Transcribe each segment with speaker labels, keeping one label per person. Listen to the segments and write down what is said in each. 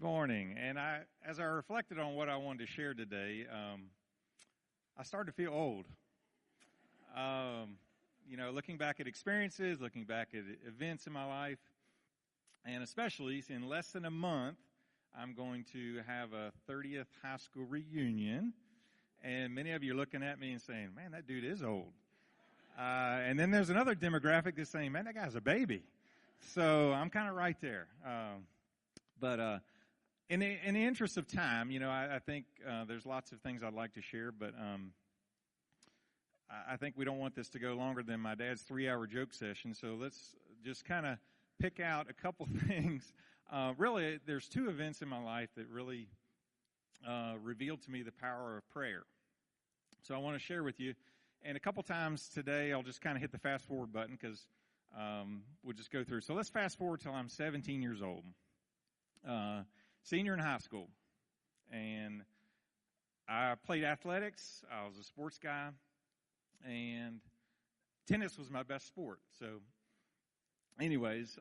Speaker 1: Morning. And as I reflected on what I wanted to share today, I started to feel old. Looking back at experiences, looking back at events in my life, and especially in less than a month, I'm going to have a 30th high school reunion. And many of you are looking at me and saying, man, that dude is old. And then there's another demographic that's saying, man, that guy's a baby. So I'm kind of right there. In the interest of time, I think there's lots of things I'd like to share, but I think we don't want this to go longer than my dad's 3-hour joke session. So let's just kind of pick out a couple things. Really, there's two events in my life that really revealed to me the power of prayer. So I want to share with you. And a couple times today, I'll just kind of hit the fast forward button because we'll just go through. So let's fast forward till I'm 17 years old. Senior in high school. And I played athletics. I was a sports guy. And tennis was my best sport. So anyways,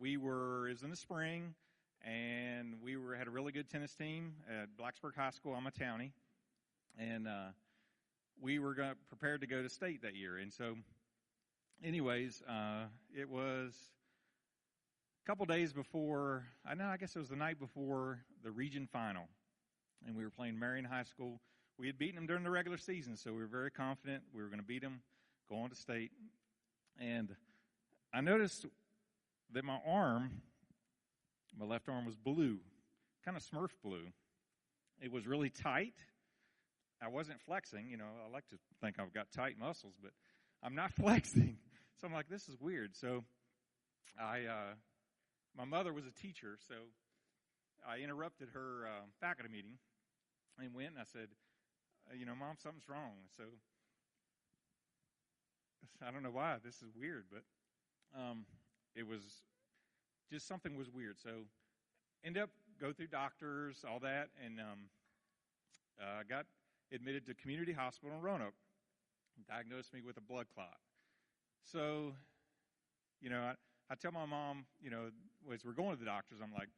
Speaker 1: it was in the spring, and had a really good tennis team at Blacksburg High School. I'm a townie. And we were prepared to go to state that year. And so anyways, it was a couple days before, I guess it was the night before the region final. And we were playing Marion High School. We had beaten them during the regular season, so we were very confident we were going to beat them, go on to state. And I noticed that my left arm was blue, kind of Smurf blue. It was really tight. I wasn't flexing. I like to think I've got tight muscles, but I'm not flexing. So I'm like, this is weird. So my mother was a teacher, so I interrupted her faculty meeting and went and I said, Mom, something's wrong. So I don't know why. This is weird, but it was just something was weird. So ended up go through doctors, all that, and got admitted to community hospital in Roanoke. Diagnosed me with a blood clot. So, I tell my mom, as we're going to the doctors, I'm like,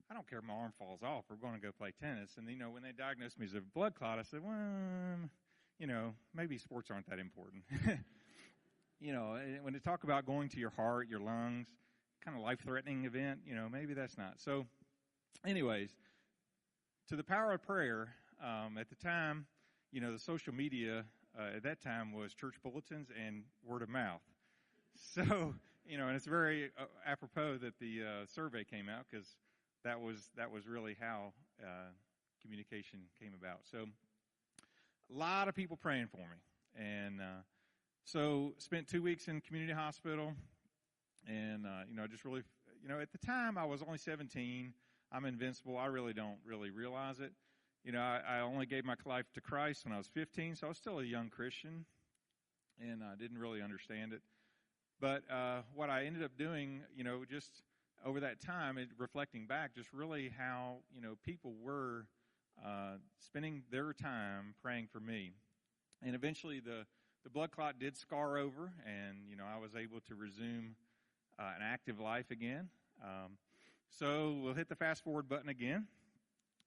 Speaker 1: I don't care if my arm falls off. We're going to go play tennis. And, when they diagnosed me as a blood clot, I said, well, maybe sports aren't that important. When they talk about going to your heart, your lungs, kind of life-threatening event, maybe that's not. So, anyways, to the power of prayer, at the time, the social media at that time was church bulletins and word of mouth. So, and it's very apropos that the survey came out because that was really how communication came about. So, a lot of people praying for me, and so spent 2 weeks in community hospital, and just really, at the time I was only 17. I'm invincible. I really don't realize it. I only gave my life to Christ when I was 15, so I was still a young Christian, and I didn't really understand it. But what I ended up doing, just over that time, reflecting back, just really how, people were spending their time praying for me. And eventually the blood clot did scar over, and, I was able to resume an active life again. So we'll hit the fast forward button again.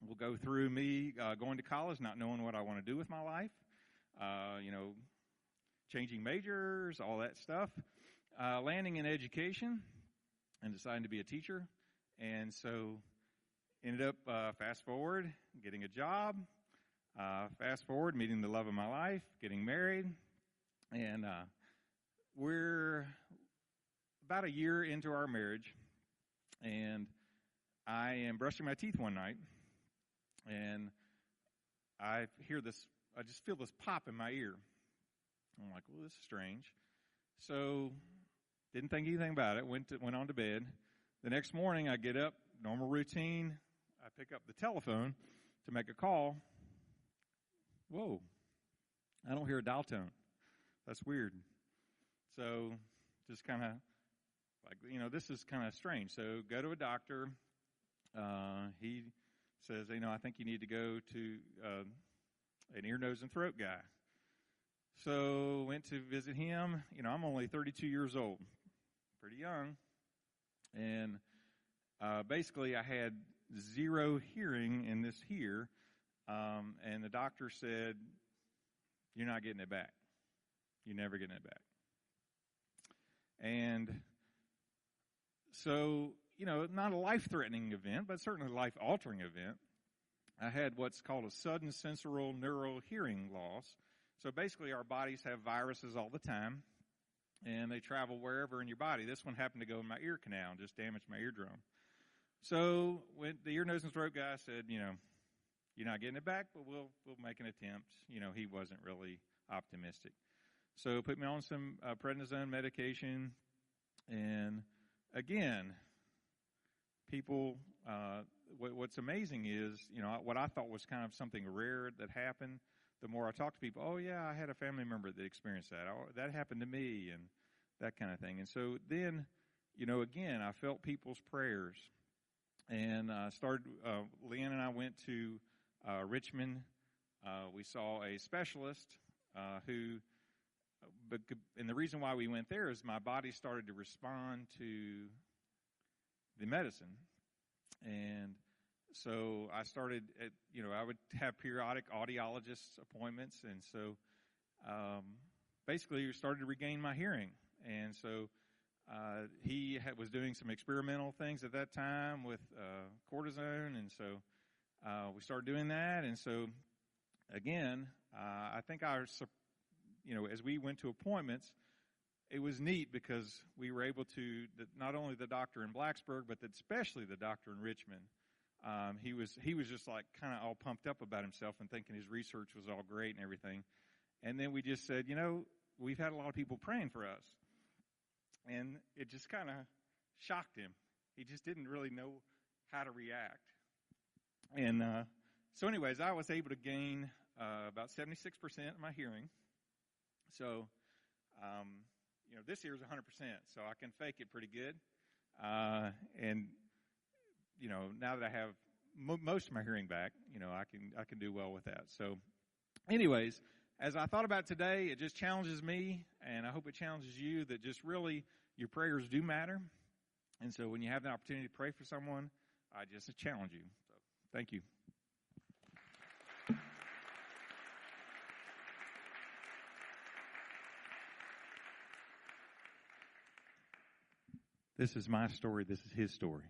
Speaker 1: We'll go through me going to college, not knowing what I want to do with my life, changing majors, all that stuff, landing in education and deciding to be a teacher. And so ended up fast forward, getting a job, fast forward, meeting the love of my life, getting married. And we're about a year into our marriage, and I am brushing my teeth one night. And I just feel this pop in my ear. I'm like, well, this is strange. So didn't think anything about it, went on to bed. The next morning I get up, normal routine. I pick up the telephone to make a call. Whoa, I don't hear a dial tone. That's weird. So just kind of like, this is kind of strange. So go to a doctor. He says, I think you need to go to an ear, nose, and throat guy. So went to visit him. I'm only 32 years old, pretty young. And basically I had zero hearing in this here, and the doctor said, "You're not getting it back. You're never getting it back." And so, not a life-threatening event, but certainly a life-altering event. I had what's called a sudden sensory neural hearing loss. So basically our bodies have viruses all the time, and they travel wherever in your body. This one happened to go in my ear canal and just damaged my eardrum. So when the ear, nose, and throat guy said, "You're not getting it back, but we'll make an attempt." He wasn't really optimistic. So put me on some prednisone medication, and again, people, what's amazing is, what I thought was kind of something rare that happened, the more I talk to people, "Oh yeah, I had a family member that experienced that. Oh, that happened to me," and that kind of thing. And so then, again, I felt people's prayers, and Leanne and I went to Richmond. We saw a specialist and the reason why we went there is my body started to respond to the medicine. And so I started, I would have periodic audiologist appointments. And so basically we started to regain my hearing. And so he was doing some experimental things at that time with cortisone. And so we started doing that. And so, again, I think as we went to appointments, it was neat because we were able to, not only the doctor in Blacksburg, but especially the doctor in Richmond. He was just like kind of all pumped up about himself and thinking his research was all great and everything. And then we just said, we've had a lot of people praying for us. And it just kind of shocked him. He just didn't really know how to react. And so anyways, I was able to gain about 76% of my hearing. So, this year is 100%, so I can fake it pretty good. And, now that I have most of my hearing back, I can do well with that. So, anyways, as I thought about today, it just challenges me, and I hope it challenges you that just really your prayers do matter. And so when you have the opportunity to pray for someone, I just challenge you. So, thank you. This is my story. This is his story.